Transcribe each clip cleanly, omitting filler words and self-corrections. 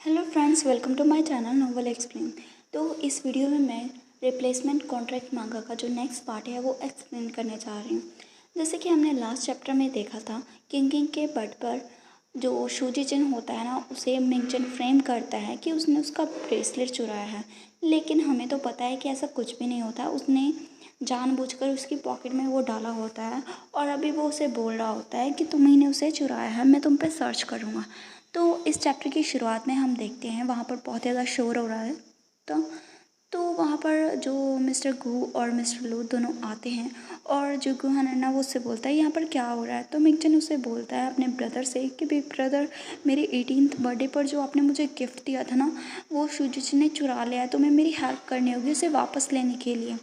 Hello friends, welcome to my channel novel explain. तो इस video में मैं रिप्लेसमेंट कॉन्ट्रैक्ट मांगा का जो नेक्स्ट पार्ट है वो एक्सप्लेन करने जा रही हूँ। जैसे कि हमने लास्ट चैप्टर में देखा था, किंग के बट पर जो शूजीचन होता है ना, उसे मिंगचन फ्रेम करता है कि उसने उसका ब्रेसलेट चुराया है। लेकिन हमें तो पता है कि ऐसा कुछ भी नहीं होता। उसने जानबूझकर उसकी पॉकेट में वो डाला होता है और अभी वो उसे बोल रहा होता है कि तुम्ही ने उसे चुराया है, मैं तुम पे सर्च करूँगा। तो इस चैप्टर की शुरुआत में हम देखते हैं वहाँ पर बहुत ज़्यादा शोर हो रहा है। तो वहाँ पर जो मिस्टर गू और मिस्टर लू दोनों आते हैं और जो गुहान है ना वो उससे बोलता है यहाँ पर क्या हो रहा है। तो मिंगचन उससे बोलता है अपने ब्रदर से कि बिग ब्रदर, मेरे 18th बर्थडे पर जो आपने मुझे गिफ्ट दिया था ना, वो शूजिचिन ने चुरा लिया है, तो मैं मेरी हेल्प करनी होगी उसे वापस लेने के लिए।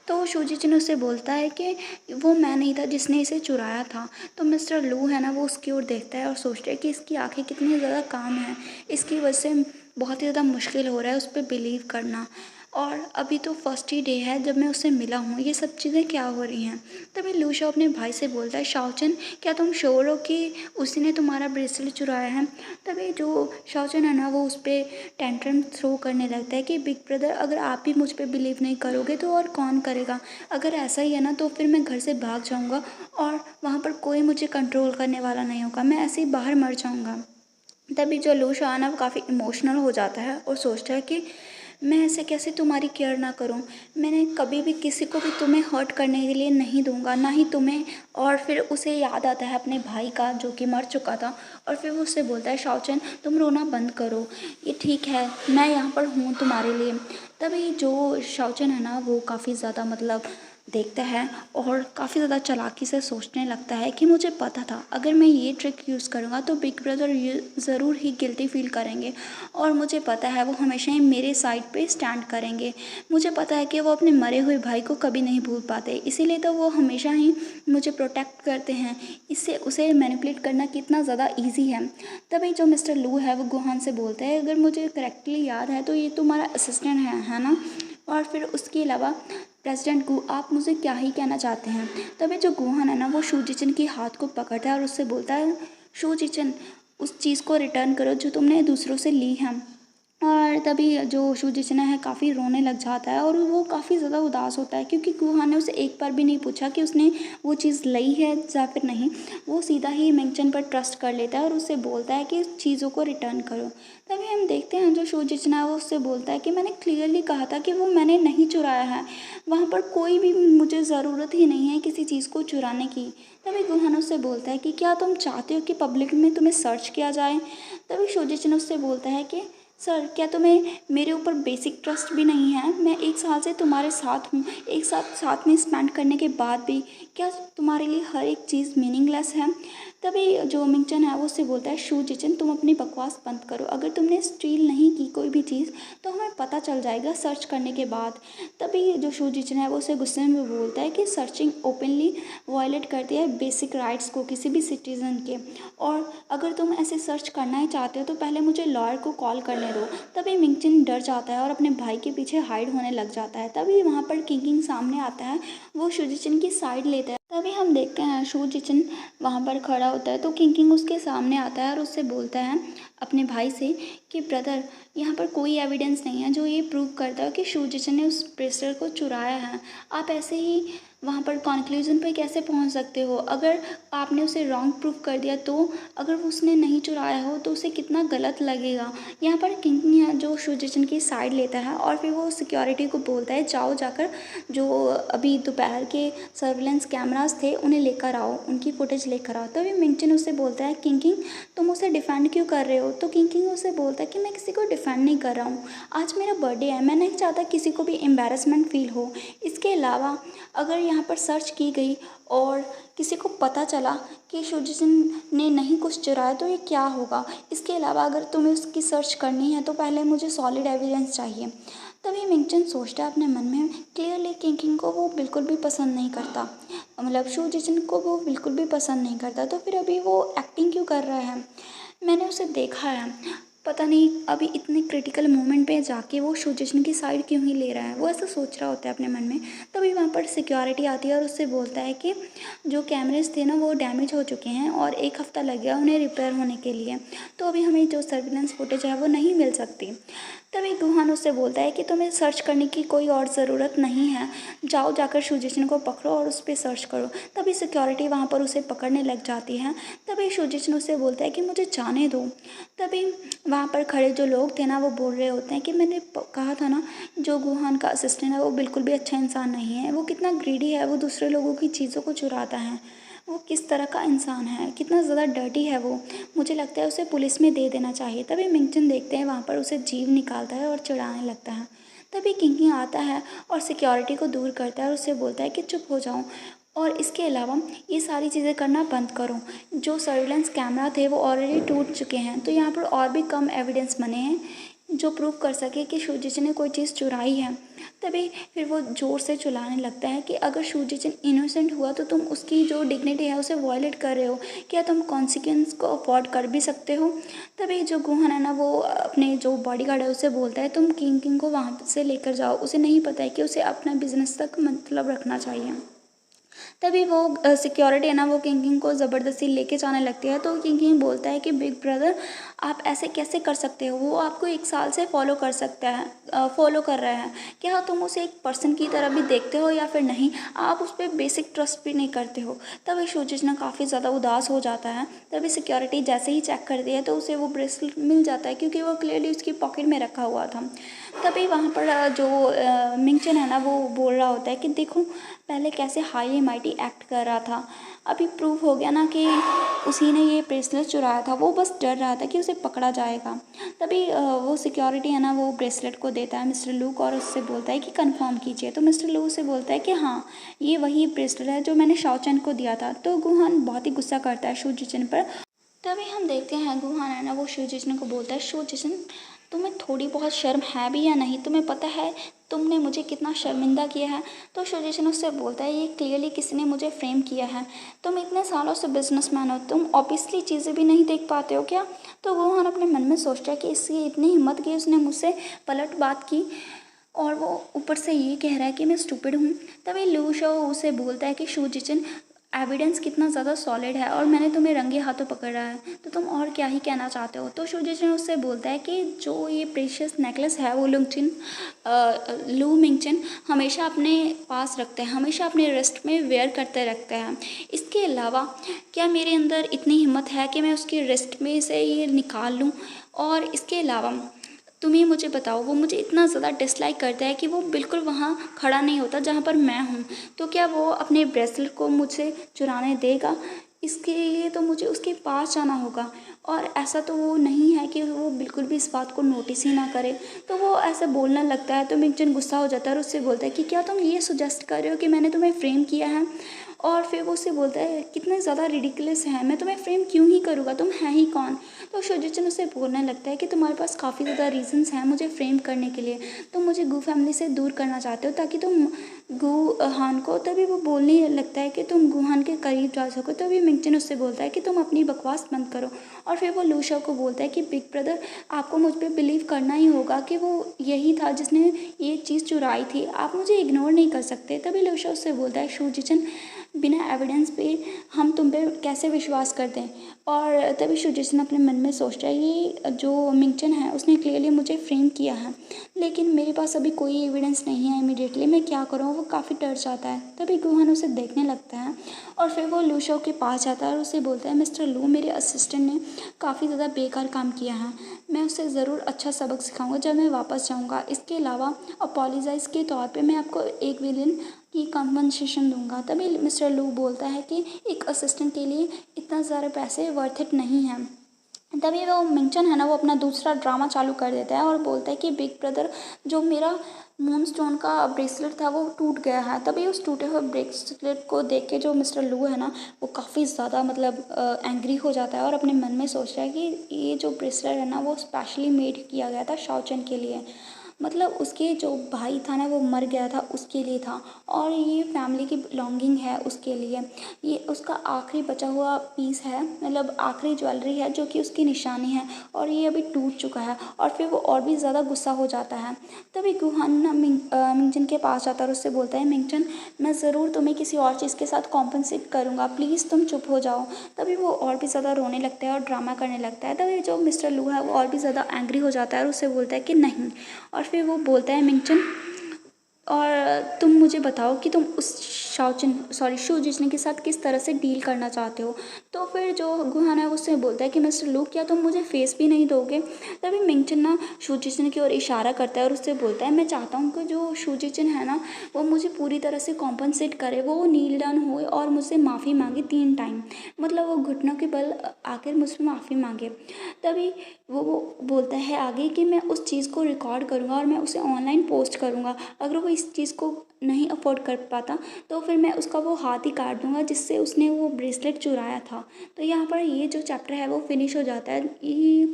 तो शूजिचिन उससे बोलता है कि वो मैं नहीं था जिसने इसे चुराया था। तो मिस्टर लू है ना वो उसकी ओर देखता है और सोचता है कि इसकी आंखें कितनी ज़्यादा काम है, इसकी वजह से बहुत ही ज़्यादा मुश्किल हो रहा है उस पर बिलीव करना। और अभी तो फर्स्ट ही डे है जब मैं उससे मिला हूँ, ये सब चीज़ें क्या हो रही हैं। तभी लूशा अपने भाई से बोलता है, शाओचन क्या तुम श्योर हो कि उसी ने तुम्हारा ब्रेसलेट चुराया है। तभी जो शाओचन है ना वो उस पर टेंट्रम थ्रो करने लगता है कि बिग ब्रदर, अगर आप ही मुझ पर बिलीव नहीं करोगे तो और कौन करेगा। अगर ऐसा ही है ना तो फिर मैं घर से भाग जाऊँगा और वहाँ पर कोई मुझे कंट्रोल करने वाला नहीं होगा, मैं ऐसे ही बाहर मर जाऊँगा। तभी जो लूशा है ना वो काफ़ी इमोशनल हो जाता है और सोचता है कि मैं ऐसे कैसे तुम्हारी केयर ना करूं। मैंने कभी भी किसी को भी तुम्हें हर्ट करने के लिए नहीं दूंगा, ना ही तुम्हें। और फिर उसे याद आता है अपने भाई का जो कि मर चुका था और फिर वो उससे बोलता है, शाओचन तुम रोना बंद करो, ये ठीक है, मैं यहाँ पर हूँ तुम्हारे लिए। तभी जो शाओचन है ना वो काफ़ी ज़्यादा देखता है और काफ़ी ज़्यादा चालाकी से सोचने लगता है कि मुझे पता था अगर मैं ये ट्रिक यूज़ करूँगा तो बिग ब्रदर ज़रूर ही गिल्टी फील करेंगे और मुझे पता है वो हमेशा ही मेरे साइड पे स्टैंड करेंगे। मुझे पता है कि वो अपने मरे हुए भाई को कभी नहीं भूल पाते, इसीलिए तो वो हमेशा ही मुझे प्रोटेक्ट करते हैं। इससे उसे मैनिपुलेट करना कितना ज़्यादा ईजी है। तभी जो मिस्टर लू है वो गुहान से बोलते हैं, अगर मुझे करेक्टली याद है तो ये तुम्हारा असिस्टेंट है ना। और फिर उसके अलावा प्रेसिडेंट गु, आप मुझे क्या ही कहना चाहते हैं। तभी जो गुहान है ना वो शूजिचन के हाथ को पकड़ता है और उससे बोलता है, शूजिचन उस चीज़ को रिटर्न करो जो तुमने दूसरों से ली है। और तभी जो शूजिचना है काफ़ी रोने लग जाता है और वो काफ़ी ज़्यादा उदास होता है क्योंकि गुहान ने उसे एक बार भी नहीं पूछा कि उसने वो चीज़ ली है या फिर नहीं। वो सीधा ही मिंगचन पर ट्रस्ट कर लेता है और उससे बोलता है कि चीज़ों को रिटर्न करो। तभी हम देखते हैं जो शूजिचना है वो उससे बोलता है कि मैंने क्लियरली कहा था कि वो मैंने नहीं चुराया है, वहाँ पर कोई भी मुझे ज़रूरत ही नहीं है किसी चीज़ को चुराने की। तभी गुहान उससे बोलता है कि क्या तुम चाहते हो कि पब्लिक में तुम्हें सर्च किया जाए। तभी शूजिचना उससे बोलता है कि सर, क्या तुम्हें मेरे ऊपर बेसिक ट्रस्ट भी नहीं है। मैं 1 साल से तुम्हारे साथ हूँ, एक साथ साथ में स्पेंड करने के बाद भी क्या तुम्हारे लिए हर एक चीज़ मीनिंगलेस है। तभी जो मिंगचन है वो उससे बोलता है, शूजिचन तुम अपनी बकवास बंद करो, अगर तुमने स्टील नहीं की कोई भी चीज़ तो हमें पता चल जाएगा सर्च करने के बाद। तभी जो शूजिचन है वो उसे गुस्से में बोलता है कि सर्चिंग ओपनली वायलेट करती है बेसिक राइट्स को किसी भी सिटीज़न के, और अगर तुम ऐसे सर्च करना ही चाहते हो तो पहले मुझे लॉयर को कॉल करने दो। तभी मिंगचन डर जाता है और अपने भाई के पीछे हाइड होने लग जाता है। तभी वहाँ पर किंग सामने आता है, वो शूजिचन की साइड लेता है। तभी हम देखते हैं शूजिचन वहाँ पर खड़ा होता है तो किंग उसके सामने आता है और उससे बोलता है अपने भाई से कि ब्रदर, यहाँ पर कोई एविडेंस नहीं है जो ये प्रूव करता है कि शूजिचन ने उस ब्रेसलेट को चुराया है। आप ऐसे ही वहाँ पर कंक्लूजन पे कैसे पहुँच सकते हो। अगर आपने उसे रॉन्ग प्रूव कर दिया तो अगर वो उसने नहीं चुराया हो तो उसे कितना गलत लगेगा। यहाँ पर किंग है जो शूजिचन की साइड लेता है और फिर वो सिक्योरिटी को बोलता है, जाओ जाकर जो अभी दोपहर के सर्विलेंस कैमरास थे उन्हें लेकर आओ, उनकी फुटेज लेकर आओ। तभी मिंगचन उससे बोलता है, किंग तुम उसे डिफेंड क्यों कर रहे हो। तो किंग उससे बोलता है कि मैं किसी को डिफेंड नहीं कर रहा हूँ, आज मेरा बर्थडे है, मैं नहीं चाहता किसी को भी एम्बेरसमेंट फील हो। इसके अलावा अगर यहाँ पर सर्च की गई और किसी को पता चला कि शूजिचन ने नहीं कुछ चुराया तो ये क्या होगा। इसके अलावा अगर तुम्हें उसकी सर्च करनी है तो पहले मुझे सॉलिड एविडेंस चाहिए। तभी मिंगचन सोचता है अपने मन में, क्लियरली किंग को वो बिल्कुल भी पसंद नहीं करता, शूजिचन को वो बिल्कुल भी पसंद नहीं करता, तो फिर अभी वो एक्टिंग क्यों कर रहा है। मैंने उसे देखा है, पता नहीं अभी इतने क्रिटिकल मोमेंट पे जाके वो शुजिशन की साइड क्यों ही ले रहा है, वो ऐसा सोच रहा होता है अपने मन में। तभी वहाँ पर सिक्योरिटी आती है और उससे बोलता है कि जो कैमरेज थे ना वो डैमेज हो चुके हैं और 1 हफ़्ता लग गया उन्हें रिपेयर होने के लिए, तो अभी हमें जो सर्विलेंस फुटेज है वो नहीं मिल सकती। तभी गुहान उससे बोलता है कि तुम्हें सर्च करने की कोई और ज़रूरत नहीं है, जाओ जाकर शुजिशन को पकड़ो और उस पर सर्च करो। तभी सिक्योरिटी वहाँ पर उसे पकड़ने लग जाती है। तभी शुजिशन उससे बोलता है कि मुझे जाने दो। तभी वहाँ पर खड़े जो लोग थे ना वो बोल रहे होते हैं कि मैंने कहा था ना, जो गुहान का असिस्टेंट है वो बिल्कुल भी अच्छा इंसान नहीं है, वो कितना ग्रीडी है, वो दूसरे लोगों की चीज़ों को चुराता है, वो किस तरह का इंसान है, कितना ज़्यादा डर्टी है वो, मुझे लगता है उसे पुलिस में दे देना चाहिए। तभी मिंगचन देखते हैं वहाँ पर उसे जीव निकालता है और चिढ़ाने लगता है। तभी किंग आता है और सिक्योरिटी को दूर करता है और उससे बोलता है कि चुप हो जाओ और इसके अलावा ये सारी चीज़ें करना बंद करो। जो सर्विलेंस कैमरा थे वो ऑलरेडी टूट चुके हैं, तो यहाँ पर और भी कम एविडेंस बने हैं जो प्रूव कर सके कि शुजिचन ने कोई चीज़ चुराई है। तभी फिर वो ज़ोर से चिल्लाने लगता है कि अगर शुजिचन इनोसेंट हुआ तो तुम उसकी जो डिग्निटी है उसे वायलेट कर रहे हो, क्या तुम कॉन्सिक्वेंस को अफोर्ड कर भी सकते हो। तभी जो गुहान है ना वो अपने जो बॉडीगार्ड है उसे बोलता है तुम किंग को वहाँ से लेकर जाओ, उसे नहीं पता है कि उसे अपना बिजनेस तक मतलब रखना चाहिए। तभी वो सिक्योरिटी है ना वो किंग को ज़बरदस्ती लेके जाने लगती है। तो किंग बोलता है कि बिग ब्रदर आप ऐसे कैसे कर सकते हो, वो आपको 1 साल से फॉलो कर सकता है, फॉलो कर रहा है, क्या तुम उसे एक पर्सन की तरह भी देखते हो या फिर नहीं, आप उस पर बेसिक ट्रस्ट भी नहीं करते हो। तभी शुजिचना काफ़ी ज़्यादा उदास हो जाता है। तभी सिक्योरिटी जैसे ही चेक करती है तो उसे वो ब्रेसलेट मिल जाता है क्योंकि वो क्लियरली उसकी पॉकेट में रखा हुआ था। तभी वहाँ पर जो मिंगचन है ना वो बोल रहा होता है कि देखो पहले कैसे हाईली माइटी एक्ट कर रहा था, अभी प्रूव हो गया ना कि उसी ने ये ब्रेसलेट चुराया था, वो बस डर रहा था कि उसे पकड़ा जाएगा। तभी वो सिक्योरिटी है ना वो ब्रेसलेट को देता है मिस्टर लूक और उससे बोलता है कि कंफर्म कीजिए। तो मिस्टर लू से बोलता है कि हाँ ये वही ब्रेसलेट है जो मैंने शाओचन को दिया था। तो गुहान बहुत ही गुस्सा करता है शुजिचन पर। तभी हम देखते हैं गुहान है ना वो शुजिचन को बोलता है शुजिचन तुम्हें थोड़ी बहुत शर्म है भी या नहीं, तुम्हें पता है तुमने मुझे कितना शर्मिंदा किया है। तो शुजिचन उससे बोलता है ये क्लियरली किसी ने मुझे फ्रेम किया है, तुम इतने सालों से बिजनेसमैन हो, तुम ऑब्वियसली चीज़ें भी नहीं देख पाते हो क्या। तो गुहान अपने मन में सोचता है कि इसकी इतनी हिम्मत की उसने मुझसे पलट बात की और वो ऊपर से ये कह रहा है कि मैं स्टूपिड हूँ। तभी लू शो उसे बोलता है कि शुजिचन एविडेंस कितना ज़्यादा सॉलिड है और मैंने तुम्हें रंगे हाथों पकड़ा है, तो तुम और क्या ही कहना चाहते हो। तो शुजिचन उससे बोलता है कि जो ये प्रेशियस नेकलेस है वो लू मिंगचन हमेशा अपने पास रखते हैं, हमेशा अपने रिस्ट में वेयर करते रखते हैं। इसके अलावा क्या मेरे अंदर इतनी हिम्मत है कि मैं उसके रिस्ट में से ये निकाल लूँ। और इसके अलावा तुम ही मुझे बताओ, वो मुझे इतना ज़्यादा डिसलाइक करता है कि वो बिल्कुल वहाँ खड़ा नहीं होता जहाँ पर मैं हूँ, तो क्या वो अपने ब्रेसलेट को मुझसे चुराने देगा। इसके लिए तो मुझे उसके पास जाना होगा और ऐसा तो वो नहीं है कि वो बिल्कुल भी इस बात को नोटिस ही ना करे। तो वो ऐसे बोलने लगता है तो मिंगचन गुस्सा हो जाता है और उससे बोलता है कि क्या तुम ये सुजेस्ट कर रहे हो कि मैंने तुम्हें फ्रेम किया है। और फिर वो उससे बोलता है कितने ज़्यादा रिडिकुलस है, मैं तुम्हें फ्रेम क्यों ही करूँगा, तुम है ही कौन। तो शुजिचन उससे बोलने लगता है कि तुम्हारे पास काफ़ी ज़्यादा रीजंस हैं मुझे फ्रेम करने के लिए, तुम मुझे गू फैमिली से दूर करना चाहते हो ताकि तुम गुहान को, तभी वो बोलने लगता है कि तुम गुहान के करीब जा सको। तभी मिंगचन उससे बोलता है कि तुम अपनी बकवास बंद करो। और फिर वो लूशा को बोलता है कि बिग ब्रदर आपको मुझ पर बिलीव करना ही होगा कि वो यही था जिसने ये चीज़ चुराई थी, आप मुझे इग्नोर नहीं कर सकते। तभी लूशा उससे बोलता है शुजिचन बिना एविडेंस पे हम तुम पे कैसे विश्वास करते हैं। और तभी शुजिचन अपने मन में सोचता है ये जो मिंगचन है उसने क्लियरली मुझे फ्रेम किया है, लेकिन मेरे पास अभी कोई एविडेंस नहीं है, इमीडिएटली मैं क्या करूँ। वो काफ़ी डर जाता है। तभी गुहान उसे देखने लगता है और फिर वो लूशो के पास जाता है और उसे बोलता है मिस्टर लू मेरे असिस्टेंट ने काफ़ी ज़्यादा बेकार काम किया है, मैं उसे ज़रूर अच्छा सबक सिखाऊंगा जब मैं वापस जाऊंगा। इसके अलावा अपोलोजाइज़ के तौर पे मैं आपको 1 बिलियन की कंपनसेशन दूंगा। तभी मिस्टर लू बोलता है कि एक असिस्टेंट के लिए इतना ज़्यादा पैसे वर्थ इट नहीं है। तभी वो मिंगचन है ना वो अपना दूसरा ड्रामा चालू कर देता है और बोलता है कि बिग ब्रदर जो मेरा मूनस्टोन का ब्रेसलेट था वो टूट गया है। तभी उस टूटे हुए ब्रेसलेट को देख के जो मिस्टर लू है ना वो काफ़ी ज़्यादा मतलब एंग्री हो जाता है और अपने मन में सोच रहा है कि ये जो ब्रेसलेट है ना वो स्पेशली मेड किया गया था शाओचन के लिए। मतलब उसके जो भाई था ना वो मर गया था उसके लिए था, और ये फैमिली की बिलोंगिंग है उसके लिए। ये उसका आखिरी बचा हुआ पीस है, मतलब आखिरी ज्वेलरी है जो कि उसकी निशानी है, और ये अभी टूट चुका है। और फिर वो और भी ज़्यादा गुस्सा हो जाता है। तभी गुहान ना मिंगजन के पास जाता है और उससे बोलता है, मिंगजन मैं ज़रूर तुम्हें किसी और चीज़ के साथ कॉम्पनसेट करूँगा, प्लीज़ तुम चुप हो जाओ। तभी वो और भी ज़्यादा रोने लगता है और ड्रामा करने लगता है। तभी जो मिस्टर लू है वो और भी ज़्यादा एंग्री हो जाता है और उससे बोलता है कि नहीं। और फिर वो बोलता है, मिंगजन और तुम मुझे बताओ कि तुम उस शू जिसने के साथ किस तरह से डील करना चाहते हो। तो फिर जो गुहान है उससे बोलता है कि मिस्टर लू क्या तुम मुझे फेस भी नहीं दोगे। तभी मिंगचन ना शू जिचन की ओर इशारा करता है और उससे बोलता है, मैं चाहता हूँ कि जो शू जिचन है ना वो मुझे पूरी तरह से कॉम्पनसेट करे, वो नील डाउन होए और मुझसे माफ़ी मांगे 3 टाइम, मतलब वो घुटनों के बल आकर मुझसे माफ़ी मांगे। तभी वो बोलता है आगे कि मैं उस चीज़ को रिकॉर्ड करूँगा और मैं उसे ऑनलाइन पोस्ट करूँगा। अगर वो इस चीज़ को नहीं अफोर्ड कर पाता तो फिर मैं उसका वो हाथ ही काट दूँगा जिससे उसने वो ब्रेसलेट चुराया था। तो यहाँ पर ये जो चैप्टर है वो फिनिश हो जाता है। ये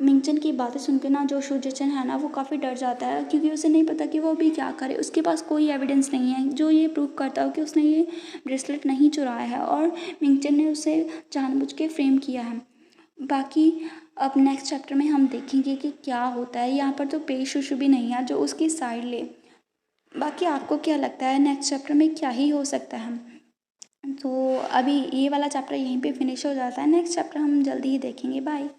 मिंगचन की बातें सुन के ना जो शुजिचन है ना वो काफ़ी डर जाता है, क्योंकि उसे नहीं पता कि वो अभी क्या करे। उसके पास कोई एविडेंस नहीं है जो ये प्रूव करता हो कि उसने ये ब्रेसलेट नहीं चुराया है और मिंगचन ने उसे जानबूझ के फ्रेम किया है। बाकी अब नेक्स्ट चैप्टर में हम देखेंगे कि क्या होता है। यहाँ पर तो पेशुशु भी नहीं है जो उसकी साइड ले। बाकी आपको क्या लगता है नेक्स्ट चैप्टर में क्या ही हो सकता है। तो अभी ये वाला चैप्टर यहीं पे फिनिश हो जाता है, नेक्स्ट चैप्टर हम जल्दी ही देखेंगे। बाय।